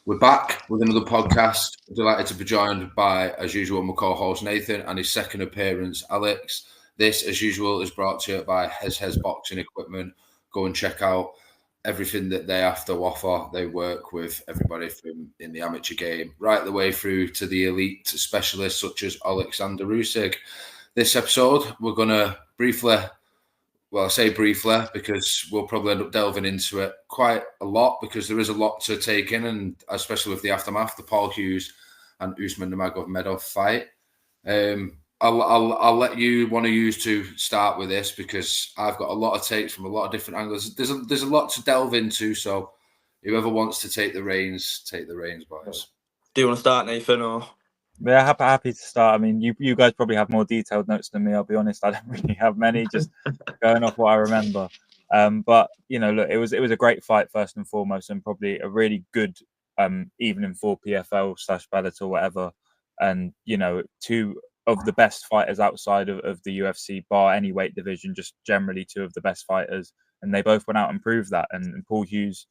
We're back with another podcast. Delighted to be joined by, as usual, my co-host Nathan and his second appearance, Alex. This, as usual, is brought to you by Hez Boxing Equipment. Go and check out everything that they have to offer. They work with everybody from in the amateur game right the way through to the elite specialists such as Alexander Usyk. This episode, we're going to briefly, well, I say briefly because we'll probably end up delving into it quite a lot because there is a lot to take in, and especially with the aftermath, the Paul Hughes and Usman Nurmagomedov fight. I'll let you one of you to start with this because I've got a lot of takes from a lot of different angles. There's a lot to delve into, so whoever wants to take the reins, boys. Do you want to start, Nathan, or? Yeah, happy to start. I mean, you guys probably have more detailed notes than me. I'll be honest, I don't really have many. Just going off what I remember. But you know, look, it was a great fight first and foremost, and probably a really good evening for PFL / Bellator, whatever. And you know, two of the best fighters outside of the UFC, bar any weight division, just generally two of the best fighters, and they both went out and proved that. And Paul Hughes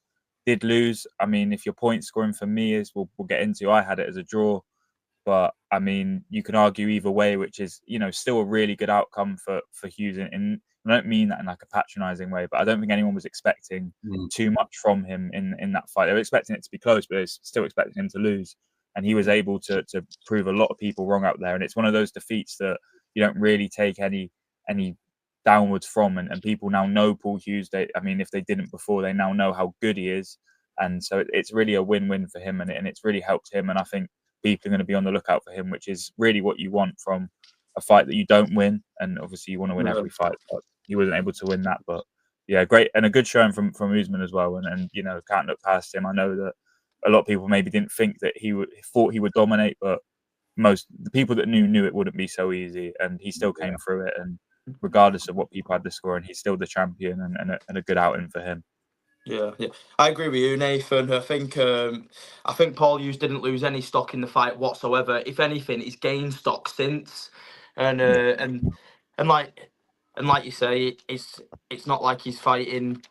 did lose. I mean, if your point scoring for me is, we'll get into, I had it as a draw. But I mean, you can argue either way, which is, you know, still a really good outcome for Hughes. And I don't mean that in like a patronising way, but I don't think anyone was expecting too much from him in that fight. They were expecting it to be close, but they're still expecting him to lose. And he was able to prove a lot of people wrong out there. And it's one of those defeats that you don't really take any downwards from. And people now know Paul Hughes. I mean, if they didn't before, they now know how good he is. And so it's really a win-win for him, and it's really helped him. And I think people are going to be on the lookout for him, which is really what you want from a fight that you don't win. And obviously you want to win every fight, but he wasn't able to win that. But yeah, great. And a good showing from Usman as well. And you know, can't look past him. I know that a lot of people maybe didn't think that thought he would dominate, but most the people that knew it wouldn't be so easy. And he still came through it. And regardless of what people had to score, and he's still the champion, and a good outing for him. Yeah, I agree with you, Nathan. I think Paul Hughes didn't lose any stock in the fight whatsoever. If anything, he's gained stock since, and like you say, it's not like he's fighting.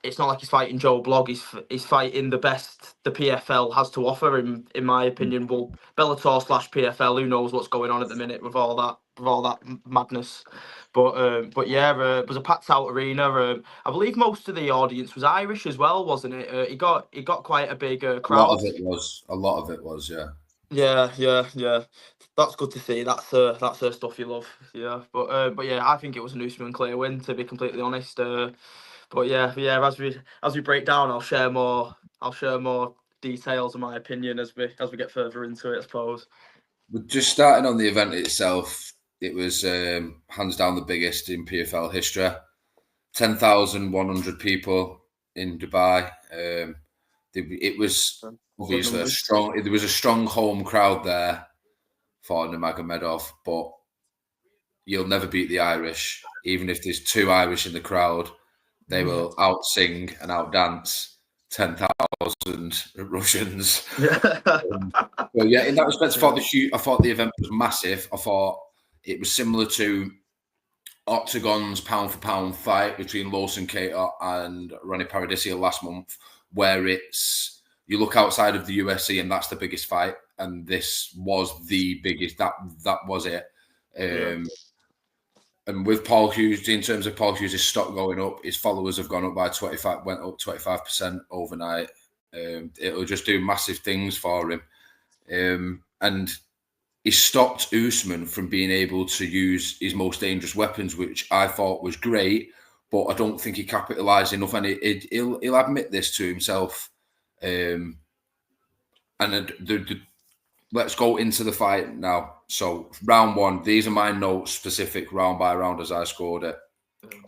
It's not like he's fighting Joe Blogg. He's fighting the best the PFL has to offer, in my opinion. Well, Bellator / PFL, who knows what's going on at the minute with all that madness. But yeah, it was a packed out arena. I believe most of the audience was Irish as well, wasn't it? It got quite a big crowd. A lot of it was, yeah. Yeah. That's good to see. That's stuff you love. Yeah, but yeah, I think it was an Usman clear win, to be completely honest. But yeah. As we break down, I'll share more details of my opinion as we get further into it, I suppose. We're just starting on the event itself. It was hands down the biggest in PFL history. 10,100 people in Dubai. It was obviously a strong. There was a strong home crowd there for Nurmagomedov, but you'll never beat the Irish. Even if there's two Irish in the crowd, they will out-sing and out-dance 10,000 Russians. So yeah, in that respect, I thought the event was massive. I thought it was similar to Octagon's pound-for-pound fight between Lawson Cater and Ronnie Paradisia last month, where it's you look outside of the UFC and that's the biggest fight, and this was the biggest. That was it. And with Paul Hughes, in terms of Paul Hughes' stock going up, his followers have gone up by 25% overnight. It'll just do massive things for him. And he stopped Usman from being able to use his most dangerous weapons, which I thought was great, but I don't think he capitalised enough. And he'll admit this to himself. Let's go into the fight now. So round one, these are my notes, specific round by round as I scored it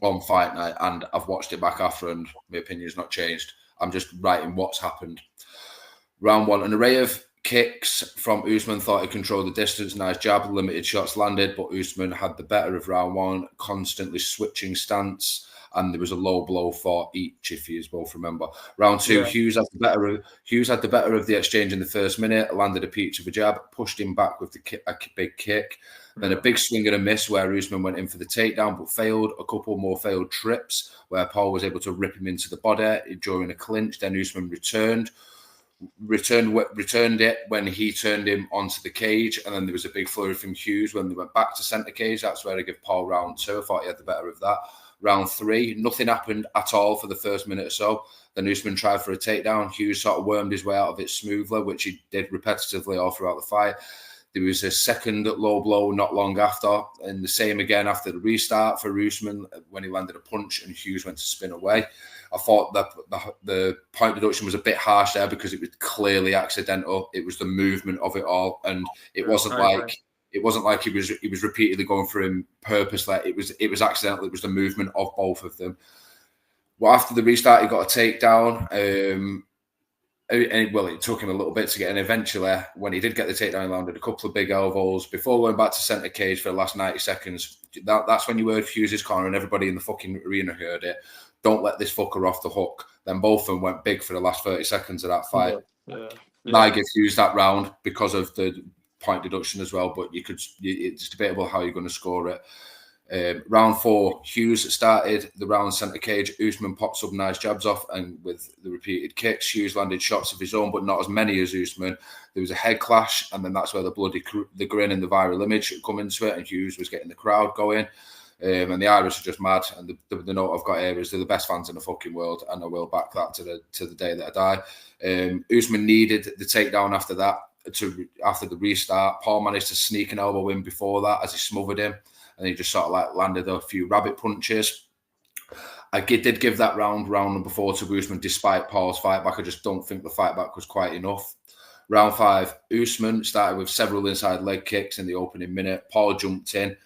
on fight night, and I've watched it back after and my opinion's not changed. I'm just writing what's happened. Round one, an array of kicks from Usman, thought he controlled the distance, nice jab, limited shots landed, but Usman had the better of round one, constantly switching stance, and there was a low blow for each, if you both remember. Round two, Hughes had the better of the exchange in the first minute, landed a peach of a jab, pushed him back with a big kick. Then a big swing and a miss where Usman went in for the takedown but failed. A couple more failed trips where Paul was able to rip him into the body during a clinch. Then Usman returned. returned it when he turned him onto the cage, and then there was a big flurry from Hughes when they went back to centre cage. That's where I give Paul round 2. I thought he had the better of that. Round 3, nothing happened at all for the first minute or so. Then Usman tried for a takedown. Hughes sort of wormed his way out of it smoothly, which he did repetitively all throughout the fight. There was a second low blow not long after, and the same again after the restart for Usman when he landed a punch and Hughes went to spin away. I thought that the point deduction was a bit harsh there because it was clearly accidental. It was the movement of it all, and it wasn't like he was repeatedly going for him purposely. It was accidental. It was the movement of both of them. Well, after the restart, he got a takedown. It took him a little bit to get in. Eventually, when he did get the takedown, he landed a couple of big elbows before going back to centre cage for the last 90 seconds. That's when you heard Hughes' corner and everybody in the fucking arena heard it. Don't let this fucker off the hook. Then both of them went big for the last 30 seconds of that fight. Yeah. I give Hughes that round because of the point deduction as well, but it's debatable how you're going to score it. Round 4, Hughes started the round centre cage. Usman popped some nice jabs off, and with the repeated kicks, Hughes landed shots of his own, but not as many as Usman. There was a head clash, and then that's where the grin and the viral image come into it, and Hughes was getting the crowd going. And the Irish are just mad. And the note I've got here is they're the best fans in the fucking world, and I will back that to the day that I die. Usman needed the takedown after that. After the restart, Paul managed to sneak an elbow in before that as he smothered him, and he just sort of like landed a few rabbit punches. I did give that round number 4 to Usman despite Paul's fight back. I just don't think the fight back was quite enough. Round 5, Usman started with several inside leg kicks in the opening minute. Paul jumped in.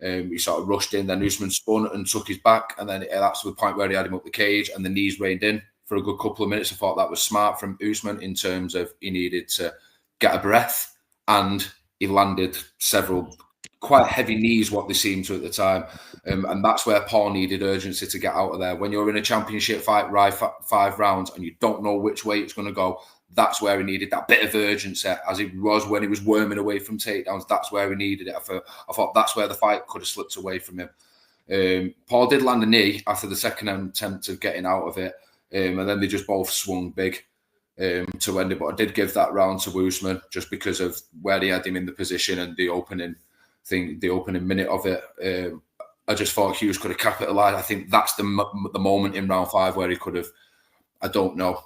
He sort of rushed in, then Usman spun and took his back, and then that's the point where he had him up the cage, and the knees reined in for a good couple of minutes. I thought that was smart from Usman in terms of he needed to get a breath, and he landed several quite heavy knees, what they seemed to at the time, and that's where Paul needed urgency to get out of there. When you're in a championship fight, right, 5 rounds, and you don't know which way it's going to go, that's where he needed that bit of urgency, as he was when he was worming away from takedowns. That's where he needed it. I thought that's where the fight could have slipped away from him. Paul did land a knee after the second attempt of getting out of it, and then they just both swung big to end it. But I did give that round to Usman just because of where he had him in the position and the opening minute of it. I just thought Hughes could have capitalised. I think that's the moment in round 5 where he could have, I don't know,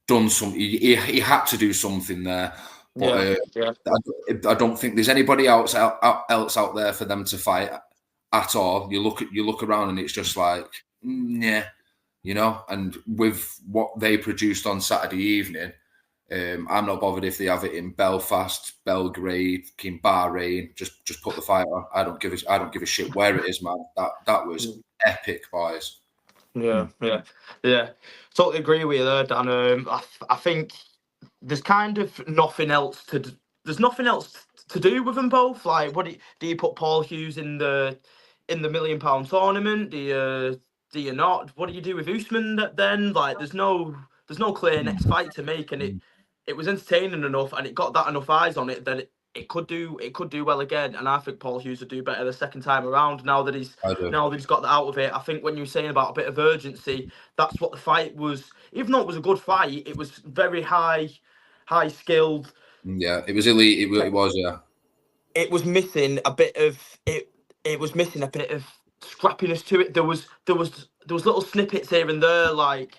done something. He had to do something there. But I don't think there's anybody else out there for them to fight at all. You look around and it's just like, yeah, you know. And with what they produced on Saturday evening, I'm not bothered if they have it in Belfast, Belgrade, in Bahrain. Just put the fight on. I don't give a shit where it is, man. That was epic, boys. Yeah. Totally agree with you there, Dan. I think there's kind of nothing else to do with them both. Like, what do you put Paul Hughes in the £1 million tournament? Do you not? What do you do with Usman then? Like, there's no clear next fight to make, and it was entertaining enough, and it got that enough eyes on it that it could do well again. And I think Paul Hughes would do better the second time around now that he's got that out of it. I think when you were saying about a bit of urgency, that's what the fight was. Even though it was a good fight, it was very high skilled. Yeah, it was elite. It was, yeah. It was missing a bit of it. It was missing a bit of scrappiness to it. There was little snippets here and there, like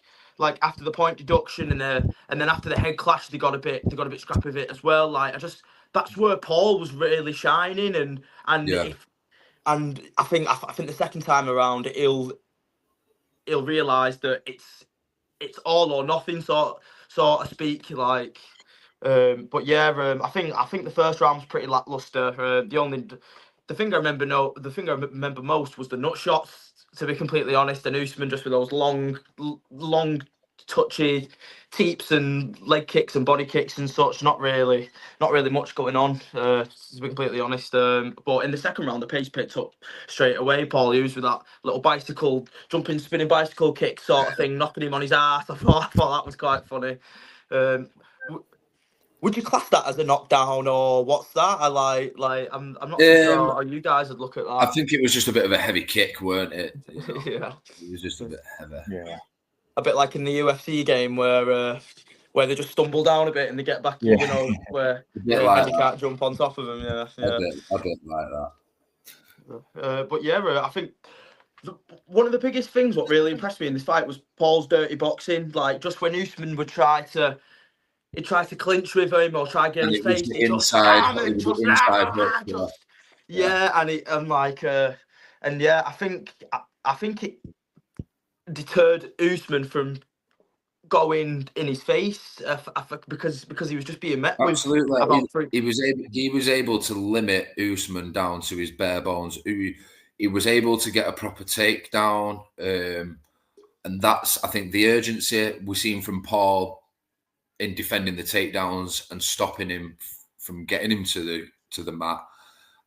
after the point deduction and then after the head clash, they got a bit scrappy with it as well. Like, that's where Paul was really shining, and I think the second time around he'll realise that it's all or nothing, so to speak. Like, but yeah, I think the first round was pretty lackluster. The thing I remember most was the nut shots, to be completely honest, and Usman just with those long touchy teeps and leg kicks and body kicks and such. Not really much going on, to be completely honest. But in the second round, the pace picked up straight away. Paul Hughes with that little spinning bicycle kick sort of thing, knocking him on his ass. I thought that was quite funny. Would you class that as a knockdown, or what's that? I'm not sure how you guys would look at that. I think it was just a bit of a heavy kick, weren't it? You know? Yeah. It was just a bit heavy. Yeah. A bit like in the UFC game where where they just stumble down a bit and they get back, Yeah. you know, where like and you can't jump on top of them. Yeah. A bit like that. But yeah, I think one of the biggest things what really impressed me in this fight was Paul's dirty boxing. Like, just when Usman would try to clinch with him or try to get in And his it was face, the he just inside. It was the inside hook. I think it deterred Usman from going in his face because he was just being met Absolutely. with about three. He was able to limit Usman down to his bare bones. He was able to get a proper takedown, and that's, I think, the urgency we're seeing from Paul in defending the takedowns and stopping him from getting him to the mat.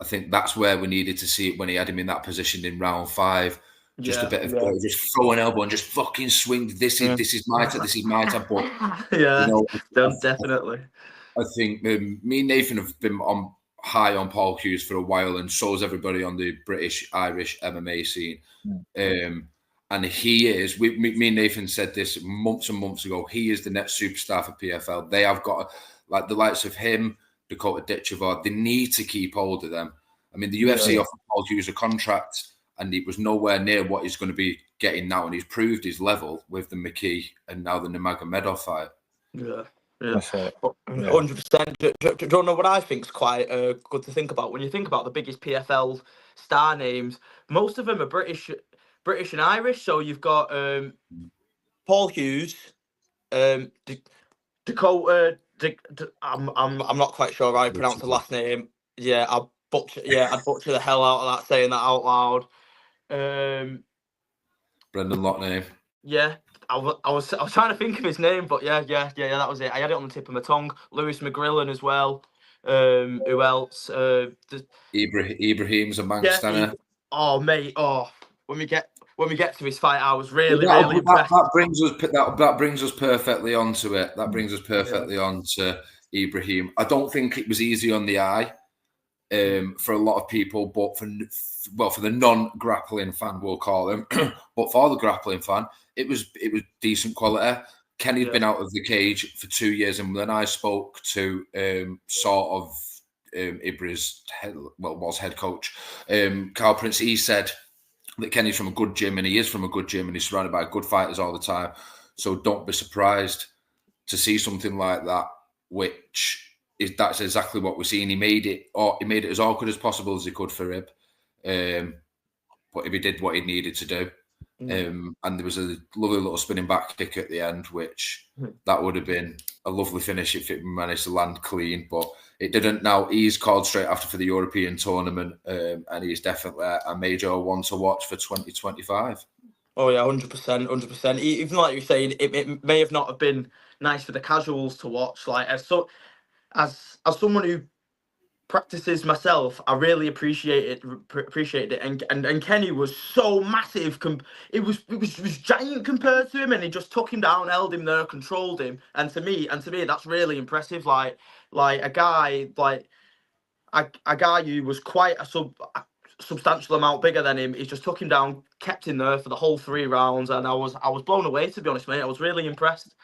I think that's where we needed to see it when he had him in that position in round 5. Just a bit of just throw an elbow and just fucking swing. This is my time. This is my time. But Definitely. I think me and Nathan have been high on Paul Hughes for a while, and so is everybody on the British Irish MMA scene. And he is. Me and Nathan said this months and months ago. He is the next superstar for PFL. They have got, like, the likes of him, Dakota Ditchevar. They need to keep hold of them. I mean, the UFC offered Paul Hughes a contract, and it was nowhere near what he's going to be getting now. And he's proved his level with the McKee and now the Nurmagomedov fight. Yeah. That's right. 100%. Do you know what I think is quite good to think about? When you think about the biggest PFL star names, most of them are British and Irish. So you've got Paul Hughes, Dakota. I'm not quite sure how I pronounce the last name. Yeah, I'd butcher the hell out of that saying that out loud. Brendan Loughnane. Yeah, I was trying to think of his name, but yeah, that was it. I had it on the tip of my tongue. Lewis McGrillen as well. Who else? Ibrahim's a Manchester. Oh mate, when we get to his fight, I was really impressed. That brings us perfectly onto it. That brings us perfectly onto Ibrahim. I don't think it was easy on the eye for a lot of people, but for the non-grappling fan, we'll call him. But for the grappling fan, it was decent quality. Kenny'd been out of the cage for 2 years, and when I spoke to Ibra's head coach, Carl Prince, he said that Kenny's from a good gym, and he is from a good gym, and he's surrounded by good fighters all the time. So don't be surprised to see something like that, that's exactly what we're seeing. He made it as awkward as possible as he could for Ib. But if he did what he needed to do. And there was a lovely little spinning back kick at the end, which that would have been a lovely finish if it managed to land clean, but it didn't. Now he's called straight after for the European tournament, and he's definitely a major one to watch for 2025. Oh yeah, 100%. Even like you're saying, it may have not have been nice for the casuals to watch. Like as someone who practices myself, I really appreciated it. And Kenny was so massive. It was giant compared to him, and he just took him down, held him there, controlled him. And to me, that's really impressive. Like a guy who was quite a substantial amount bigger than him. He just took him down, kept him there for the whole 3 rounds, and I was blown away, to be honest, mate. I was really impressed.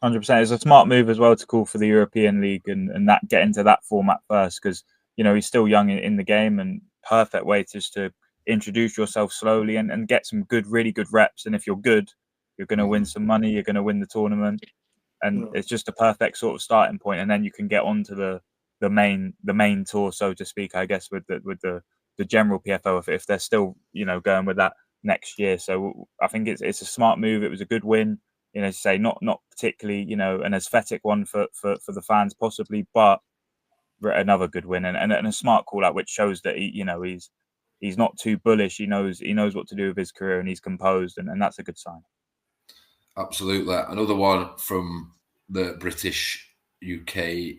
100%. It's a smart move as well to call for the European League and that get into that format first, because he's still young in the game, and perfect way just to introduce yourself slowly and get some really good reps. And if you're good, you're going to win some money. You're going to win the tournament, and it's just a perfect sort of starting point. And then you can get on to the main tour, so to speak, I guess, with the general PFL if they're still going with that next year. So I think it's a smart move. It was a good win. Say not particularly, an aesthetic one for the fans possibly, but another good win and a smart call out, which shows that he's not too bullish. He knows what to do with his career, and he's composed, and that's a good sign. Absolutely. Another one from the British UK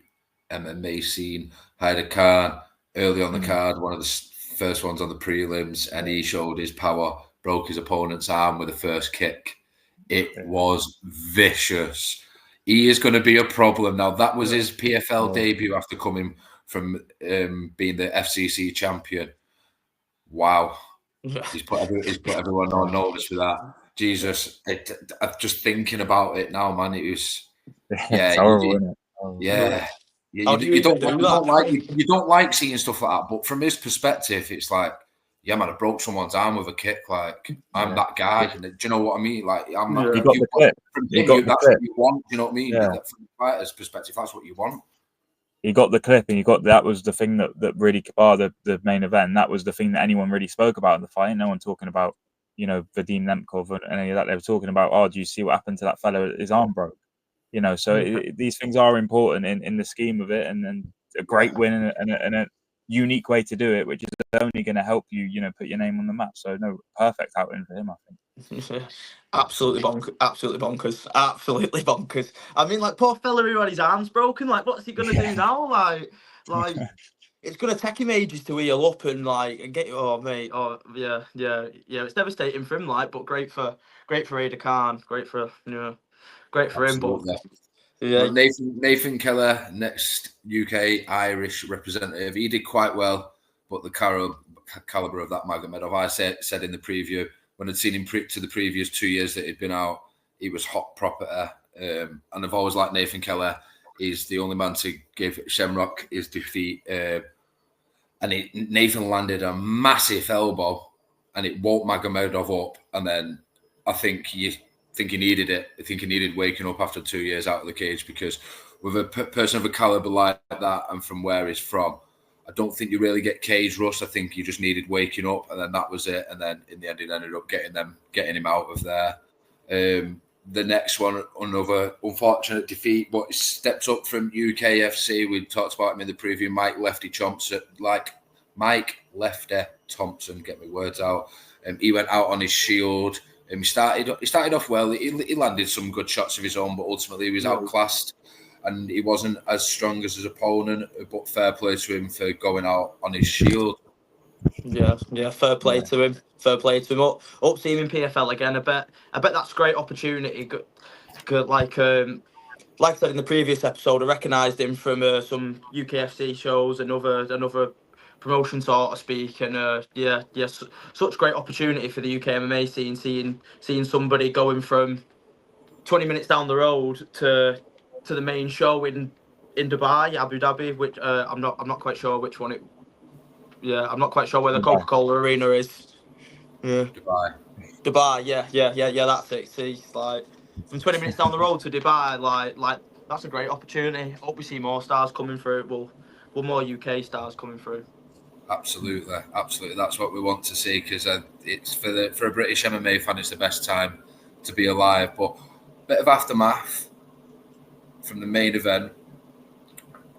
MMA scene. Hyder Khan early on the card, one of the first ones on the prelims, and he showed his power, broke his opponent's arm with the first kick. It was vicious. He is going to be a problem. Now, that was his PFL debut after coming from being the FCC champion. Wow. He's put everyone on notice for that. Jesus, I'm just thinking about it now, man. It was, It's horrible, isn't it? Oh. Yeah. How do you even do that? You don't like seeing stuff like that, but from his perspective, it's like, yeah, man, I broke someone's arm with a kick. Like, I'm that guy. Do you know what I mean? Like, I'm not. You got the clip. From him, that's what you want. Do you know what I mean? Yeah. From the fighter's perspective, that's what you want. He got the clip, and that was the thing that really, the main event. That was the thing that anyone really spoke about in the fight. No one talking about, Vadim Nemkov and any of that. They were talking about, oh, do you see what happened to that fellow? His arm broke. So these things are important in the scheme of it, and a great win and a unique way to do it, which is only going to help you, put your name on the map. So no, perfect outing for him, I think. Absolutely bonkers. I mean, like, poor fella who had his arms broken. Like, what's he gonna do now? Like, it's gonna take him ages to heal up and get. Oh, mate. Oh, yeah. It's devastating for him. Like, but great for Ada Khan. Great for him. But yeah, Nathan Keller, next UK Irish representative. He did quite well, but the caliber of that Magomedov, I said in the preview, when I'd seen him to the previous 2 years that he'd been out, he was hot proper. And I've always liked Nathan Keller. He's the only man to give Shamrock his defeat. And Nathan landed a massive elbow, and it woke Magomedov up. And then I think he needed it. I think he needed waking up after 2 years out of the cage, because with a person of a caliber like that and from where he's from, I don't think you really get cage rust. I think you just needed waking up, and then that was it. And then in the end, it ended up getting him out of there. The next one, another unfortunate defeat, but he stepped up from UKFC. We talked about him in the preview. Mike Lefty Thompson, get my words out. He went out on his shield. He started off well. He landed some good shots of his own, but ultimately he was outclassed, and he wasn't as strong as his opponent. But fair play to him for going out on his shield. Yeah. Fair play to him. Up to him in PFL again. I bet that's a great opportunity. Good, like I said in the previous episode, I recognised him from some UKFC shows and another promotion, so to speak. And such great opportunity for the UK MMA scene, seeing somebody going from 20 minutes down the road to the main show in Dubai, Abu Dhabi, which I'm not quite sure which one it. Yeah, I'm not quite sure where the Coca-Cola Arena is. Yeah. Dubai. Yeah. That's it. See, it's like from 20 minutes down the road to Dubai, like that's a great opportunity. Hope we see more stars coming through. Well, more UK stars coming through. Absolutely. That's what we want to see, because it's for a British MMA fan, it's the best time to be alive. But a bit of aftermath from the main event.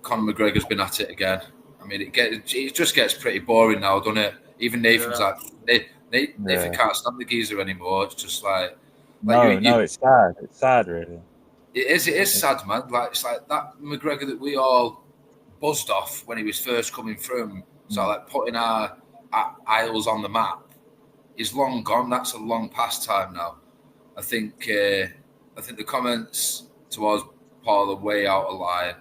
Conor McGregor's been at it again. I mean, it just gets pretty boring now, doesn't it? Even Nathan's Nathan can't stand the geezer anymore. It's just it's sad. It's sad, really. It is sad, man. Like, it's like that McGregor that we all buzzed off when he was first coming through. So like putting our Isles on the map is long gone. That's a long past time now. I think the comments towards Paul are way out of line.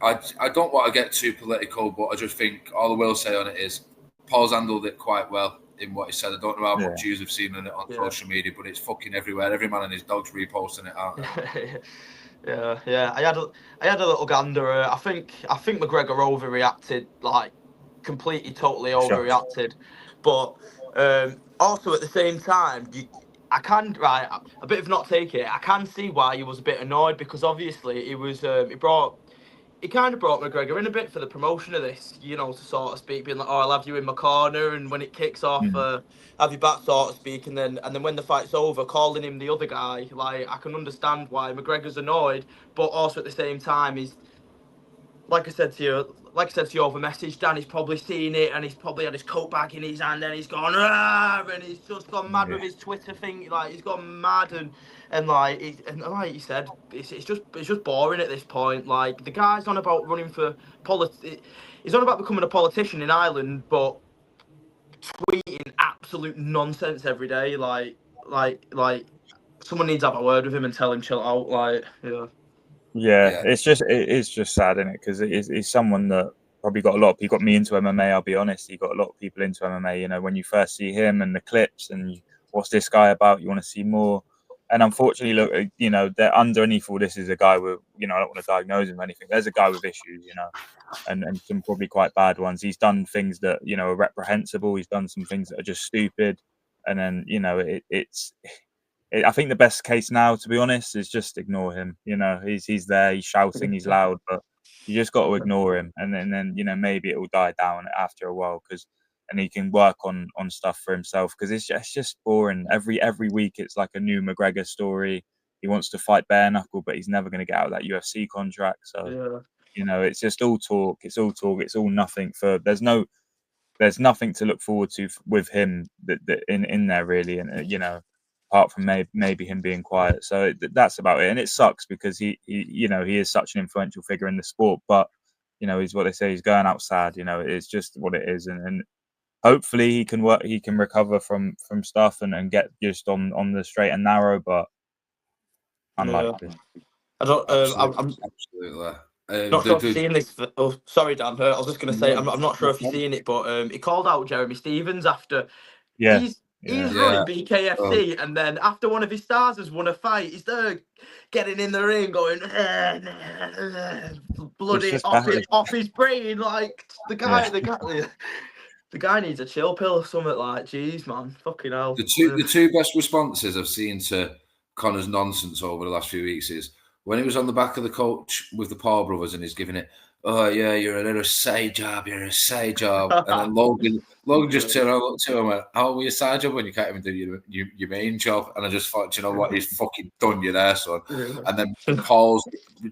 I don't want to get too political, but I just think all I will say on it is Paul's handled it quite well in what he said. I don't know how much views have seen on it on social media, but it's fucking everywhere. Every man and his dog's reposting it, aren't they? Yeah. I had a little gander. I think McGregor overreacted, like completely, totally overreacted. But also at the same time, I can a bit of not take it. I can see why he was a bit annoyed, because obviously it kind of brought McGregor in a bit for the promotion of this, to sort of speak, being like, oh, I'll have you in my corner, and when it kicks off, have you back, sort of speak, and then when the fight's over, calling him the other guy. Like, I can understand why McGregor's annoyed, but also at the same time, he's, like I said to you over message, Dan, he's probably seen it, and he's probably had his coat bag in his hand, and he's gone, and he's just gone mad with his Twitter thing. Like, he's gone mad, and like you said, it's just boring at this point. Like, the guy's on about running for he's on about becoming a politician in Ireland, but tweeting absolute nonsense every day. Like someone needs to have a word with him and tell him chill out. Like, yeah. It's just sad, isn't it? Because he's someone that probably he got me into MMA. I'll be honest, he got a lot of people into MMA. When you first see him and the clips and you what's this guy about? You want to see more. And unfortunately, look, you know, that underneath all this is a guy with, you know, I don't want to diagnose him or anything. There's a guy with issues, you know, and some probably quite bad ones. He's done things that, you know, are reprehensible. He's done some things that are just stupid. And then, you know, I think the best case now, to be honest, is just ignore him. You know, he's there, he's shouting, he's loud, but you just got to ignore him. And then you know, maybe it will die down after a while, and he can work on stuff for himself, because it's just boring. Every week it's like a new McGregor story. He wants to fight bare knuckle, but he's never going to get out of that UFC contract. So you know, it's just all talk. It's all talk. It's all nothing. There's nothing to look forward to with him that in there really, and you know, apart from maybe him being quiet. So that's about it, and it sucks because he you know, he is such an influential figure in the sport, but you know, he's what they say, he's going out sad. You know, it's just what it is, and hopefully he can recover from stuff and get just on the straight and narrow, but unlikely. I don't. I'm Absolutely. not sure if you've seen this. Oh, sorry, Dan. I was just going to say, I'm not sure if you've seen it, but he called out Jeremy Stephens after. Yeah. He's running BKFC, and then after one of his stars has won a fight, he's there getting in the ring, going bloody off his brain. Like the guy needs a chill pill or something. Like, jeez, man, fucking hell. The two best responses I've seen to Conor's nonsense over the last few weeks is when he was on the back of the coach with the Paul brothers and he's giving it, oh yeah, you're a little side job, you're a side job. And then Logan just turned around, looked to him and went, how were you side job when you can't even do your main job? And I just thought, you know what, he's fucking done you there, son. And then Paul's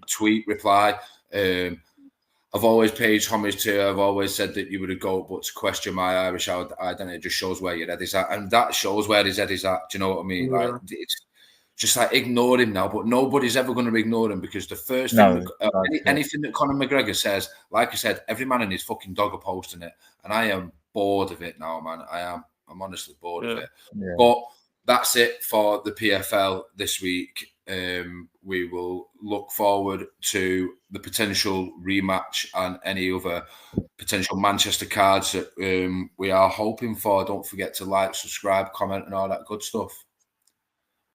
tweet reply, I've always paid homage to you. I've always said that you were a GOAT, but to question my Irish identity just shows where your head is at. And that shows where his head is at. Do you know what I mean? Yeah. Like, it's just like, ignore him now, but nobody's ever going to ignore him, because the first thing, anything that Conor McGregor says, like I said, every man and his fucking dog are posting it. And I am bored of it now, man. I'm honestly bored of it. Yeah. But that's it for the PFL this week. We will look forward to the potential rematch and any other potential Manchester cards that we are hoping for. Don't forget to like, subscribe, comment, and all that good stuff.